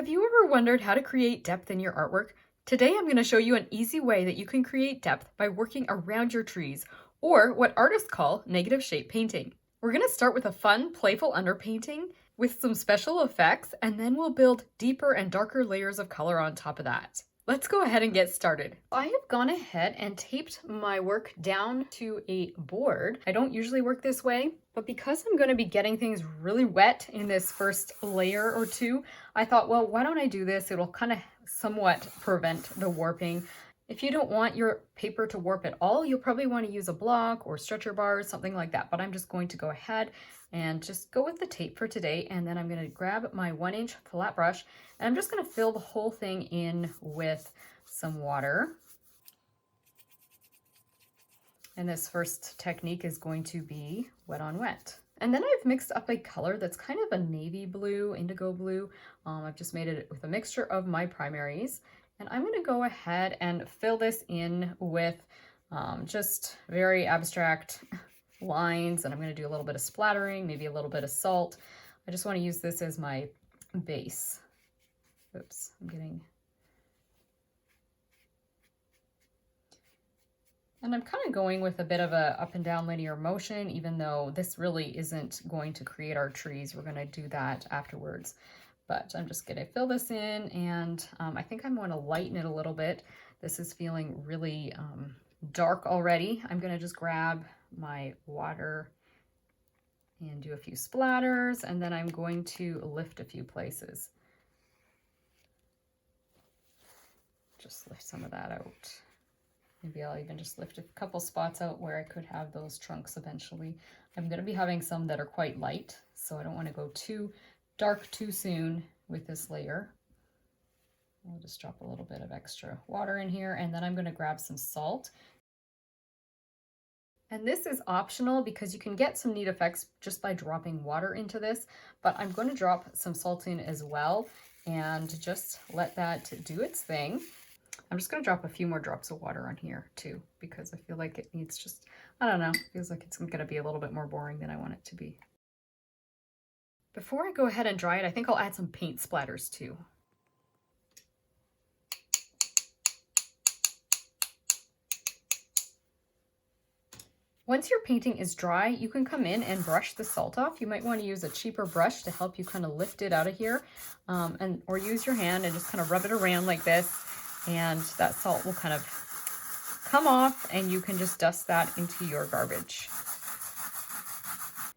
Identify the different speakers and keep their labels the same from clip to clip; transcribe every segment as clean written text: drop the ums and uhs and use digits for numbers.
Speaker 1: Have you ever wondered how to create depth in your artwork? Today I'm going to show you an easy way that you can create depth by working around your trees, or what artists call negative shape painting. We're going to start with a fun, playful underpainting with some special effects, and then we'll build deeper and darker layers of color on top of that. Let's go ahead and get started. I have gone ahead and taped my work down to a board. I don't usually work this way, but because I'm going to be getting things really wet in this first layer or two, I thought, well, why don't I do this? It'll kind of somewhat prevent the warping. If you don't want your paper to warp at all, you'll probably want to use a block or stretcher bars, something like that. But I'm just going to go ahead and just go with the tape for today. And then I'm going to grab my 1-inch flat brush and I'm just going to fill the whole thing in with some water. And this first technique is going to be wet on wet. And then I've mixed up a color that's kind of a navy blue, indigo blue. I've just made it with a mixture of my primaries. And I'm going to go ahead and fill this in with just very abstract lines. And I'm going to do a little bit of splattering, maybe a little bit of salt. I just want to use this as my base. Oops, And I'm kind of going with a bit of a up and down linear motion, even though this really isn't going to create our trees. We're going to do that afterwards. But I'm just going to fill this in, and I think I'm going to lighten it a little bit. This is feeling really dark already. I'm going to just grab my water and do a few splatters, and then I'm going to lift a few places. Just lift some of that out. Maybe I'll even just lift a couple spots out where I could have those trunks eventually. I'm going to be having some that are quite light, so I don't want to go too dark too soon with this layer. I'll just drop a little bit of extra water in here, and then I'm going to grab some salt. And this is optional because you can get some neat effects just by dropping water into this, but I'm going to drop some salt in as well and just let that do its thing. I'm just going to drop a few more drops of water on here too, because I feel like it needs just, I don't know, feels like it's going to be a little bit more boring than I want it to be. Before I go ahead and dry it, I think I'll add some paint splatters too. Once your painting is dry, you can come in and brush the salt off. You might want to use a cheaper brush to help you kind of lift it out of here, or use your hand and just kind of rub it around like this, and that salt will kind of come off and you can just dust that into your garbage.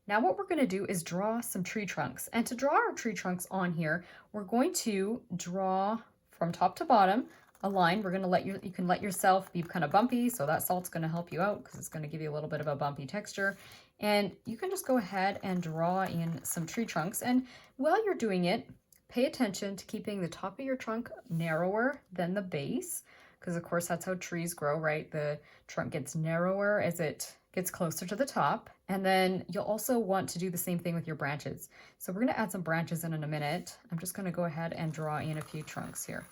Speaker 1: Now what we're going to do is draw some tree trunks. And to draw our tree trunks on here, we're going to draw from top to bottom a line. We're going to let you can let yourself be kind of bumpy, so that salt's going to help you out because it's going to give you a little bit of a bumpy texture. And you can just go ahead and draw in some tree trunks. And while you're doing it, pay attention to keeping the top of your trunk narrower than the base, because of course that's how trees grow, right? The trunk gets narrower as it gets closer to the top. And then you'll also want to do the same thing with your branches. So we're going to add some branches in a minute. I'm just going to go ahead and draw in a few trunks here.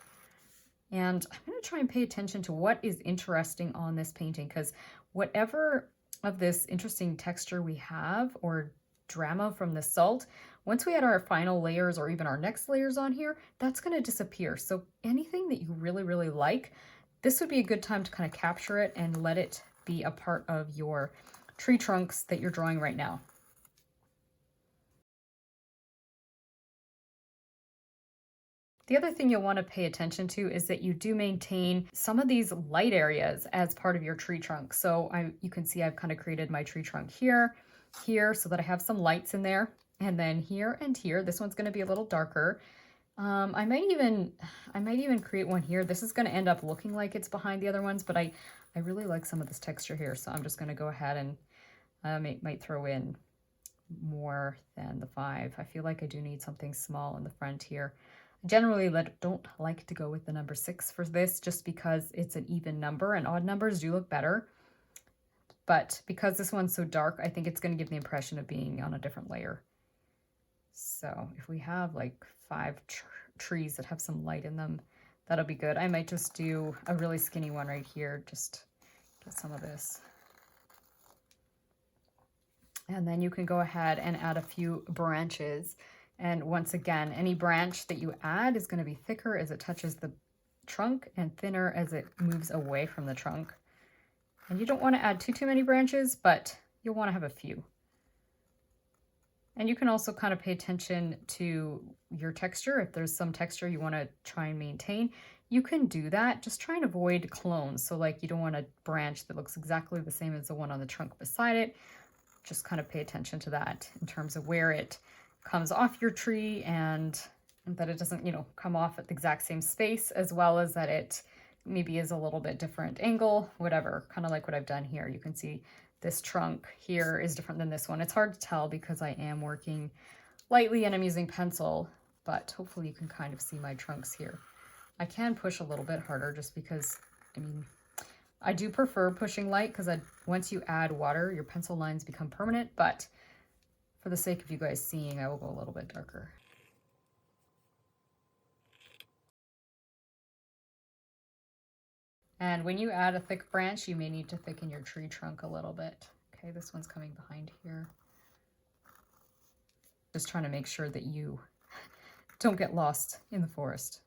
Speaker 1: And I'm going to try and pay attention to what is interesting on this painting, because whatever of this interesting texture we have or drama from the salt, once we add our final layers or even our next layers on here, that's going to disappear. So anything that you really, really like, this would be a good time to kind of capture it and let it be a part of your tree trunks that you're drawing right now. The other thing you'll want to pay attention to is that you do maintain some of these light areas as part of your tree trunk. So you can see I've kind of created my tree trunk here, so that I have some lights in there. And then here and here, this one's going to be a little darker. I might even create one here. This is going to end up looking like it's behind the other ones, but I really like some of this texture here. So I'm just going to go ahead and might throw in more than the 5. I feel like I do need something small in the front here. I generally don't like to go with the number 6 for this, just because it's an even number and odd numbers do look better. But because this one's so dark, I think it's going to give the impression of being on a different layer. So if we have like 5 trees that have some light in them, that'll be good. I might just do a really skinny one right here, just get some of this. And then you can go ahead and add a few branches And once again, any branch that you add is going to be thicker as it touches the trunk and thinner as it moves away from the trunk. And you don't want to add too many branches, but you'll want to have a few. And you can also kind of pay attention to your texture. If there's some texture you want to try and maintain, you can do that. Just try and avoid clones. So like you don't want a branch that looks exactly the same as the one on the trunk beside it. Just kind of pay attention to that in terms of where it comes off your tree and that it doesn't, you know, come off at the exact same space, as well as that it maybe is a little bit different angle, whatever, kind of like what I've done here. You can see this trunk here is different than this one. It's hard to tell because I am working lightly and I'm using pencil, but hopefully you can kind of see my trunks here. I can push a little bit harder just because, I mean, I do prefer pushing light because once you add water, your pencil lines become permanent, but for the sake of you guys seeing, I will go a little bit darker. And when you add a thick branch, you may need to thicken your tree trunk a little bit. Okay, this one's coming behind here. Just trying to make sure that you don't get lost in the forest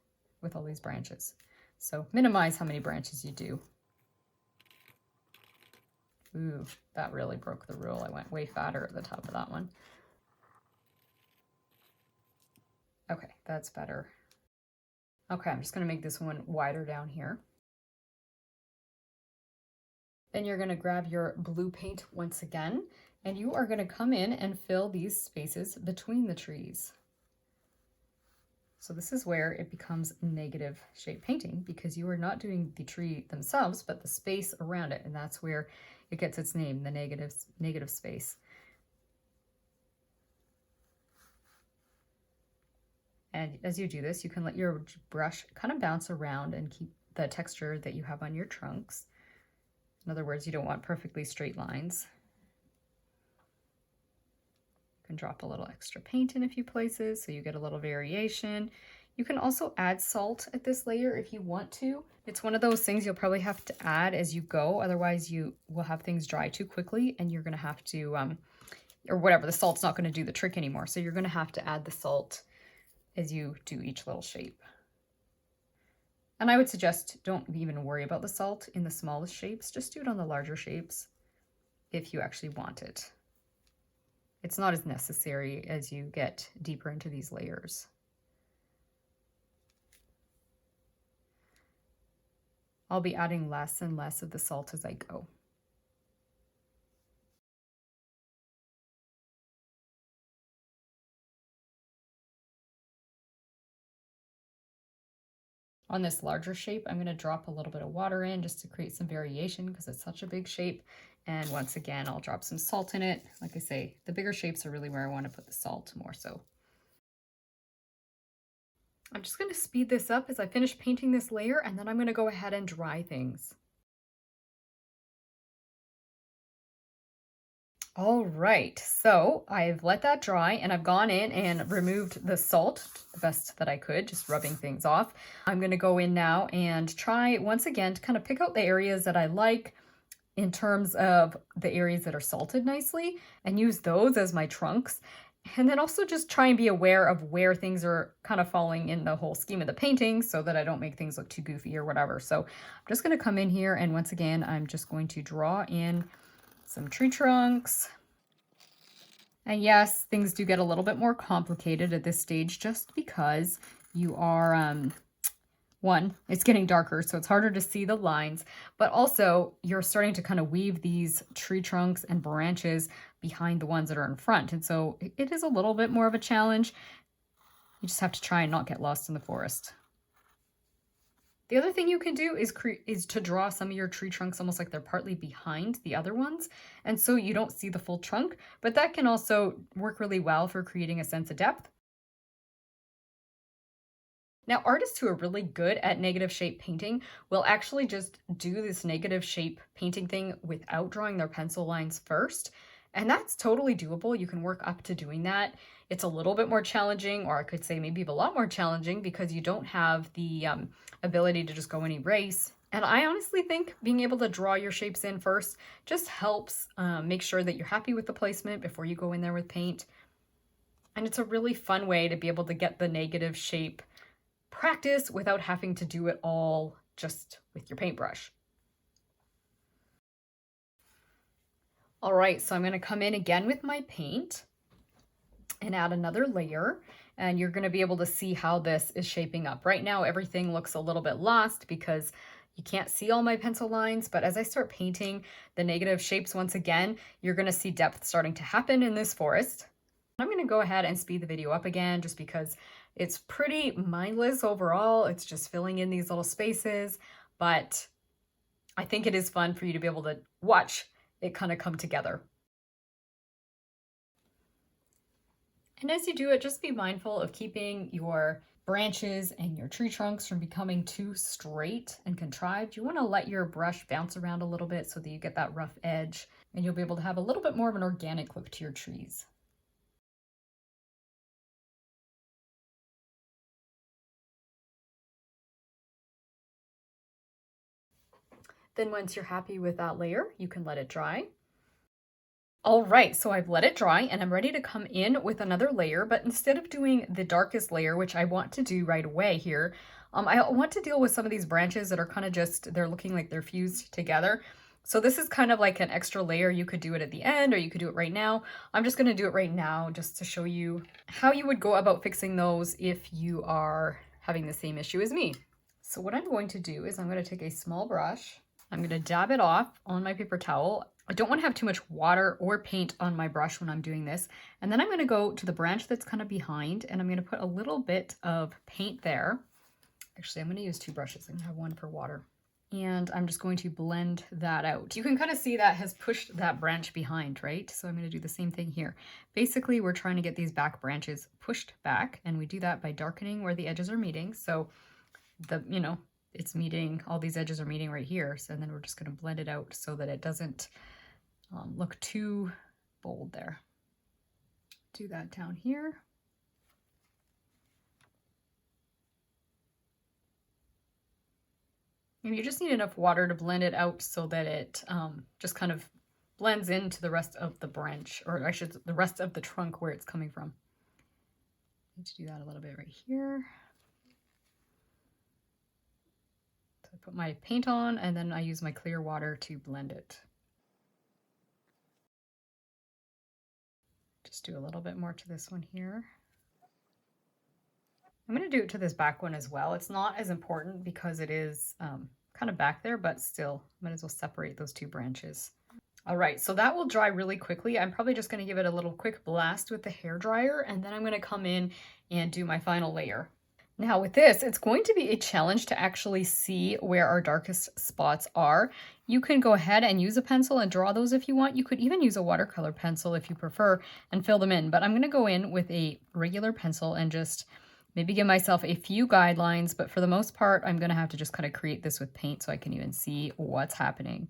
Speaker 1: with all these branches. So minimize how many branches you do. Ooh, that really broke the rule. I went way fatter at the top of that one. Okay, that's better. Okay, I'm just going to make this one wider down here. Then you're going to grab your blue paint once again, and you are going to come in and fill these spaces between the trees. So this is where it becomes negative shape painting, because you are not doing the tree themselves, but the space around it, and that's where it gets its name, the negative space. And as you do this, you can let your brush kind of bounce around and keep the texture that you have on your trunks. In other words, you don't want perfectly straight lines. You can drop a little extra paint in a few places so you get a little variation. You can also add salt at this layer if you want to. It's one of those things you'll probably have to add as you go. Otherwise, you will have things dry too quickly and you're going to have to, or whatever, the salt's not going to do the trick anymore. So you're going to have to add the salt as you do each little shape. And I would suggest don't even worry about the salt in the smallest shapes. Just do it on the larger shapes if you actually want it. It's not as necessary as you get deeper into these layers. I'll be adding less and less of the salt as I go. On this larger shape, I'm going to drop a little bit of water in just to create some variation because it's such a big shape. And once again, I'll drop some salt in it. Like I say, the bigger shapes are really where I want to put the salt more so. I'm just going to speed this up as I finish painting this layer, and then I'm going to go ahead and dry things. All right, so I've let that dry and I've gone in and removed the salt the best that I could, just rubbing things off. I'm going to go in now and try once again to kind of pick out the areas that I like in terms of the areas that are salted nicely and use those as my trunks. And then also just try and be aware of where things are kind of falling in the whole scheme of the painting so that I don't make things look too goofy or whatever. So I'm just going to come in here and once again, I'm just going to draw in some tree trunks. And yes, things do get a little bit more complicated at this stage just because you are, one, it's getting darker, so it's harder to see the lines, but also you're starting to kind of weave these tree trunks and branches behind the ones that are in front. And so it is a little bit more of a challenge. You just have to try and not get lost in the forest. The other thing you can do is to draw some of your tree trunks almost like they're partly behind the other ones. And so you don't see the full trunk, but that can also work really well for creating a sense of depth. Now, artists who are really good at negative shape painting will actually just do this negative shape painting thing without drawing their pencil lines first. And that's totally doable. You can work up to doing that. It's a little bit more challenging, or I could say maybe a lot more challenging because you don't have the ability to just go and erase. And I honestly think being able to draw your shapes in first just helps make sure that you're happy with the placement before you go in there with paint. And it's a really fun way to be able to get the negative shape practice without having to do it all just with your paintbrush. All right, so I'm going to come in again with my paint and add another layer, and you're going to be able to see how this is shaping up. Right now, everything looks a little bit lost because you can't see all my pencil lines, but as I start painting the negative shapes once again, you're going to see depth starting to happen in this forest. I'm going to go ahead and speed the video up again just because it's pretty mindless overall. It's just filling in these little spaces, but I think it is fun for you to be able to watch it kind of come together. And as you do it, just be mindful of keeping your branches and your tree trunks from becoming too straight and contrived. You want to let your brush bounce around a little bit so that you get that rough edge, and you'll be able to have a little bit more of an organic look to your trees. Then once you're happy with that layer, you can let it dry. All right, so I've let it dry and I'm ready to come in with another layer, but instead of doing the darkest layer, which I want to do right away here, I want to deal with some of these branches that are kind of just, they're looking like they're fused together. So this is kind of like an extra layer. You could do it at the end or you could do it right now. I'm just going to do it right now just to show you how you would go about fixing those if you are having the same issue as me. So what I'm going to do is I'm going to take a small brush. I'm going to dab it off on my paper towel. I don't want to have too much water or paint on my brush when I'm doing this. And then I'm going to go to the branch that's kind of behind and I'm going to put a little bit of paint there. Actually, I'm going to use two brushes. I'm going to have one for water. And I'm just going to blend that out. You can kind of see that has pushed that branch behind, right? So I'm going to do the same thing here. Basically, we're trying to get these back branches pushed back, and we do that by darkening where the edges are meeting. So it's meeting, all these edges are meeting right here. So then we're just going to blend it out so that it doesn't look too bold there. Do that down here. And you just need enough water to blend it out so that it just kind of blends into the rest of the branch, or I should, the rest of the trunk where it's coming from. Need to do that a little bit right here. So I put my paint on and then I use my clear water to blend it. Just do a little bit more to this one here. I'm going to do it to this back one as well. It's not as important because it is kind of back there, but still, might as well separate those two branches. All right, so that will dry really quickly. I'm probably just going to give it a little quick blast with the hairdryer, and then I'm going to come in and do my final layer. Now with this, it's going to be a challenge to actually see where our darkest spots are. You can go ahead and use a pencil and draw those if you want. You could even use a watercolor pencil if you prefer and fill them in, but I'm going to go in with a regular pencil and just maybe give myself a few guidelines, but for the most part, I'm going to have to just kind of create this with paint so I can even see what's happening.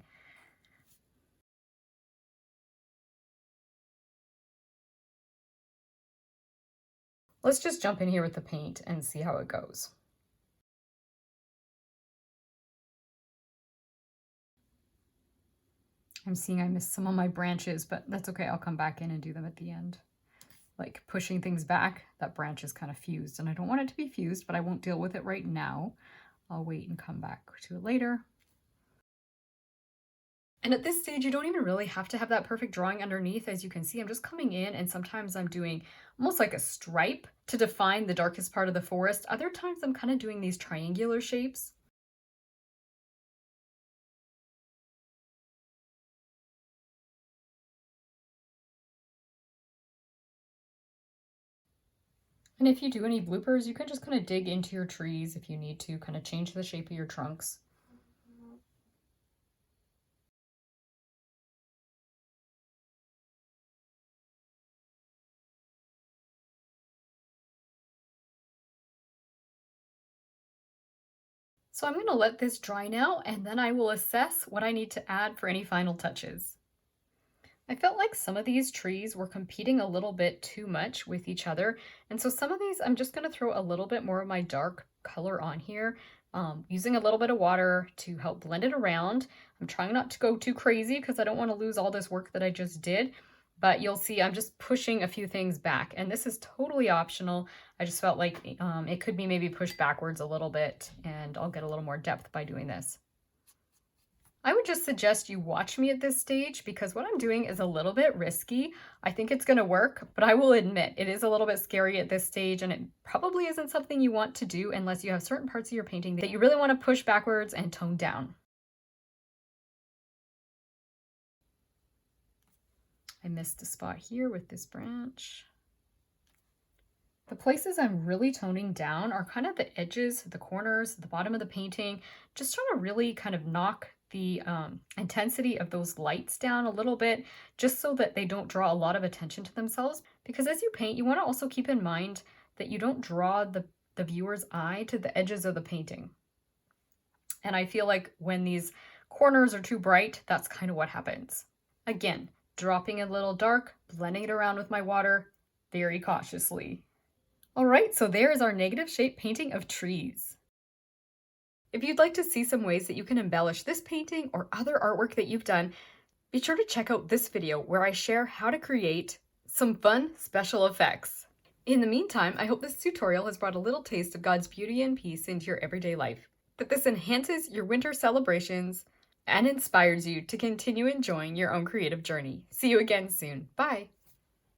Speaker 1: Let's just jump in here with the paint and see how it goes. I'm seeing I missed some of my branches, but that's okay. I'll come back in and do them at the end. Like pushing things back, that branch is kind of fused, and I don't want it to be fused, but I won't deal with it right now. I'll wait and come back to it later. And at this stage, you don't even really have to have that perfect drawing underneath. As you can see, I'm just coming in and sometimes I'm doing almost like a stripe to define the darkest part of the forest. Other times I'm kind of doing these triangular shapes. And if you do any bloopers, you can just kind of dig into your trees if you need to, kind of change the shape of your trunks. So I'm going to let this dry now, and then I will assess what I need to add for any final touches. I felt like some of these trees were competing a little bit too much with each other, and so some of these I'm just going to throw a little bit more of my dark color on here, using a little bit of water to help blend it around. I'm trying not to go too crazy because I don't want to lose all this work that I just did, but you'll see I'm just pushing a few things back, and this is totally optional. I just felt like it could be maybe pushed backwards a little bit, and I'll get a little more depth by doing this. I would just suggest you watch me at this stage because what I'm doing is a little bit risky. I think it's going to work, but I will admit it is a little bit scary at this stage, and it probably isn't something you want to do unless you have certain parts of your painting that you really want to push backwards and tone down. I missed a spot here with this branch. The places I'm really toning down are kind of the edges, the corners, the bottom of the painting, just trying to really kind of knock the intensity of those lights down a little bit, just so that they don't draw a lot of attention to themselves. Because as you paint, you want to also keep in mind that you don't draw the viewer's eye to the edges of the painting. And I feel like when these corners are too bright, that's kind of what happens. Again, dropping a little dark, blending it around with my water very cautiously. All right, so there is our negative shape painting of trees. If you'd like to see some ways that you can embellish this painting or other artwork that you've done, be sure to check out this video where I share how to create some fun special effects. In the meantime, I hope this tutorial has brought a little taste of God's beauty and peace into your everyday life, that this enhances your winter celebrations and inspires you to continue enjoying your own creative journey. See you again soon. Bye.